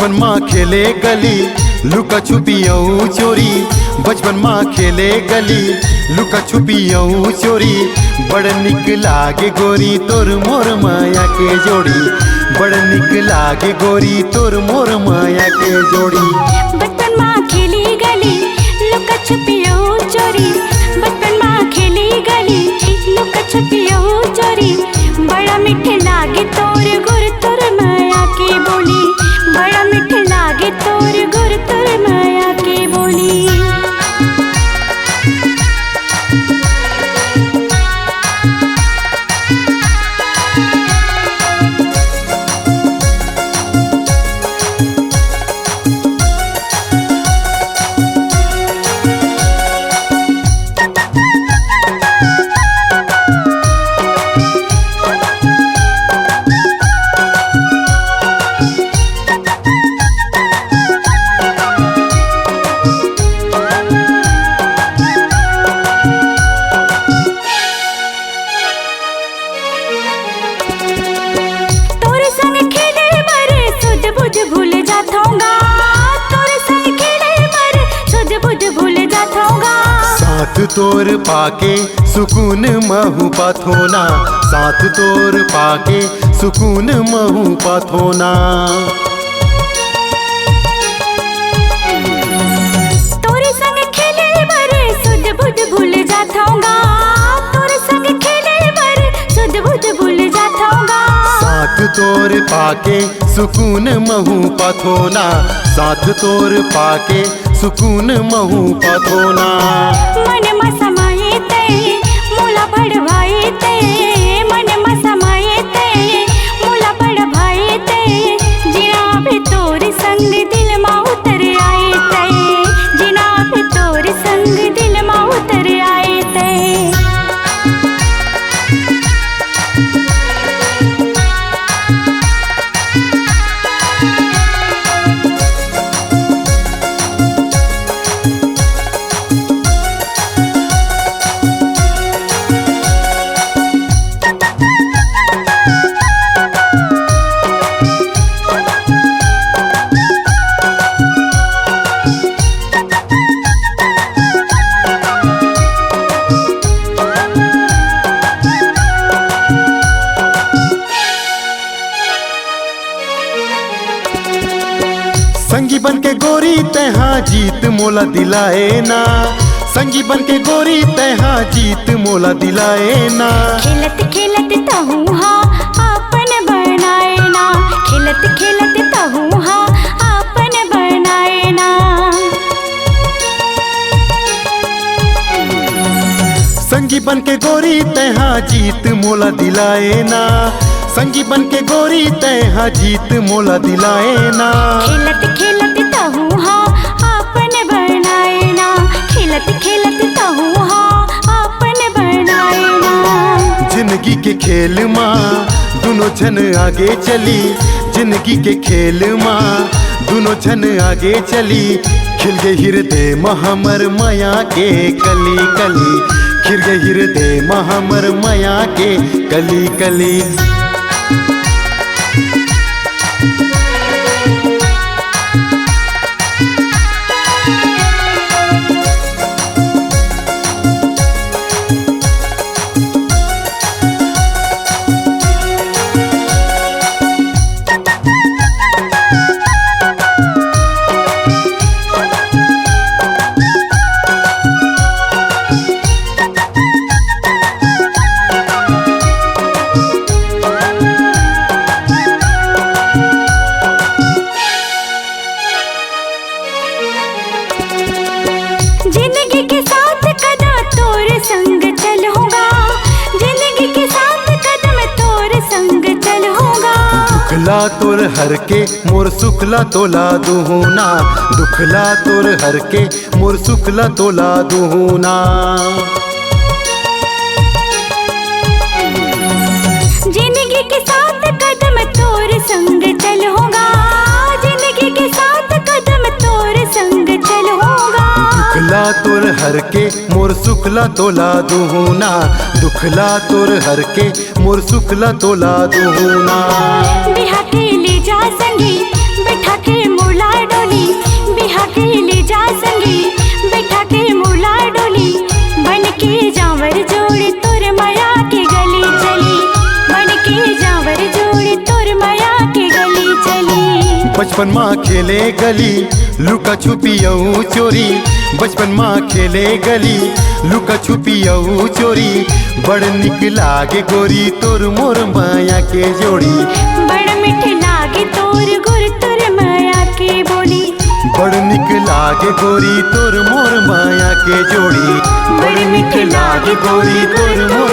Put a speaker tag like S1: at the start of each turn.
S1: बचपन माँ खेले गली लुका छुपी औ चोरी, बचपन माँ खेले गली लुका छुपी औ चोरी। बड़ निक लागे गोरी तोर मोर माया के जोड़ी, बड़ निक लागे गोरी तोर मोर माया के जोड़ी।
S2: बचपन माँ खेली गली लुका छुपी औ चोरी, बचपन माँ खेली गली लुका छुपी औ चोरी। बड़ा मीठे लागे तोर गुर तोर माया की बोली, बड़ा मीठे लागे तोर गुर तोर माया की बोली। भूल जाता हूँगा तोर संग खेले मर सुध बुध भूल जाता हूँगा।
S1: साथ तोर पाके सुकून महू पाथोना, साथ तोर पाके सुकून महू पाथोना।
S2: तोर संग खेले मर सुध बुध भूल जाता हूँगा, तोर संग खेले मर सुध बुध भूल जाता हूँगा।
S1: साथ तोर पाके सुकून महू पाथोना, साथ तोर पाके सुकून महू पाथोना।
S2: मन में समाये ते मोला बड़ भाई ते, मन में समाये ते मोला बड़ भाई ते। जिना भी तोर संग दिल में उतर आए ते, जिना भी तोर संग दिल में उतर आए ते।
S1: संगी बन के गोरी तहा जीत मोला दिलाए ना, संगी बन के गोरी तहा जीत मोला दिलाए ना।
S2: खेलत खेलत तहु हाँ आपन बनाए ना, खेलत खेलत तहु हाँ आपन बनाए ना।
S1: संगी बन के गोरी तहा जीत मोला दिलाए ना, संगी बन के गोरी तहा जीत मोला दिलाए ना।
S2: खेलत खेलत तहु हाँ आपन बनाए ना, खेलत खेलत तहु हाँ आपन बनाए ना।
S1: जिंदगी के खेल माँ दोनों जन आगे चली, जिंदगी के खेल माँ दोनों जन आगे चली। खिल गए हृदय में हमर माया के कली कली, खिल गए हृदय में हमर माया के कली कली।
S2: जिंदगी के साथ कदम तोर संग चल होगा, जिंदगी के साथ कदम तोर संग चल होगा।
S1: दुखला तोर हर के मोर सुखला तोला दुहूना, दुखला तोर हर के मोर सुखला तोला दुहूना।
S2: जिंदगी के साथ कदम तोर संग चल होगा, जिंदगी के साथ कदम तोर संग चल होगा।
S1: दुखला तोर हर के मोर सुखला तोला दुहूना, दुखला तोर हर के मोर सुखला तोला दुहूना।
S2: बिहा के ले जा संगी बैठा के उठा के ले जा संगी, बैठा के मूला डोली, बन के जावर जोड़ तोर माया के गली चली, बन के जावर जोड़ तोर माया के गली चली।
S1: बचपन माँ खेले गली लुका छुपी औ चोरी, बचपन माँ खेले गली लुका छुपी औ चोरी, बड़ निक लागे गोरी तोर मोर माया के जोड़ी,
S2: बड़ मीठ लागे तोर गुर तोर माया के बोली,
S1: बड़ निक लागे गोरी तोर मोर माया के जोड़ी, बड़ निक लागे गोरी तोर मोर